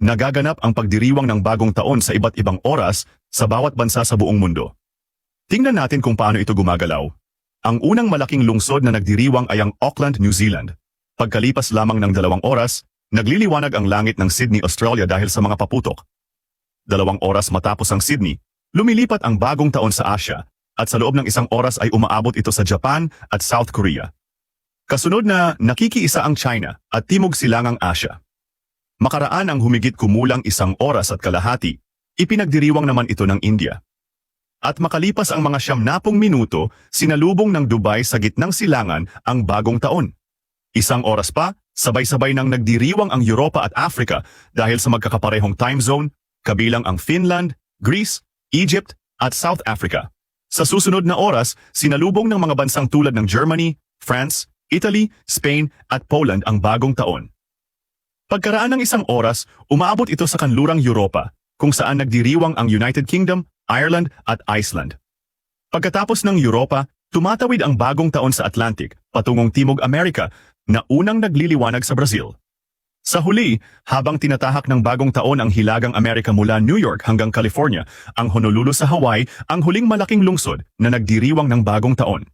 nagaganap ang pagdiriwang ng bagong taon sa iba't ibang oras sa bawat bansa sa buong mundo. Tingnan natin kung paano ito gumagalaw. Ang unang malaking lungsod na nagdiriwang ay ang Auckland, New Zealand. Pagkalipas lamang ng 2 oras, nagliliwanag ang langit ng Sydney, Australia dahil sa mga paputok. 2 oras matapos ang Sydney, lumilipat ang bagong taon sa Asia at sa loob ng 1 oras ay umaabot ito sa Japan at South Korea. Kasunod na nakikiisa ang China at Timog Silangang Asya. Makaraan ang humigit kumulang 1 oras at kalahati, ipinagdiriwang naman ito ng India. At makalipas ang mga 90 minuto, sinalubong ng Dubai sa gitnang silangan ang bagong taon. 1 oras pa, sabay-sabay nang nagdiriwang ang Europa at Africa dahil sa magkakaparehong time zone, kabilang ang Finland, Greece, Egypt at South Africa. Sa susunod na oras, sinalubong ng mga bansang tulad ng Germany, France, Italy, Spain at Poland ang bagong taon. Pagkaraan ng 1 oras, umaabot ito sa kanlurang Europa, kung saan nagdiriwang ang United Kingdom, Ireland at Iceland. Pagkatapos ng Europa, tumatawid ang bagong taon sa Atlantic, patungong Timog Amerika, na unang nagliliwanag sa Brazil. Sa huli, habang tinatahak ng bagong taon ang Hilagang Amerika mula New York hanggang California, ang Honolulu sa Hawaii ang huling malaking lungsod na nagdiriwang ng bagong taon.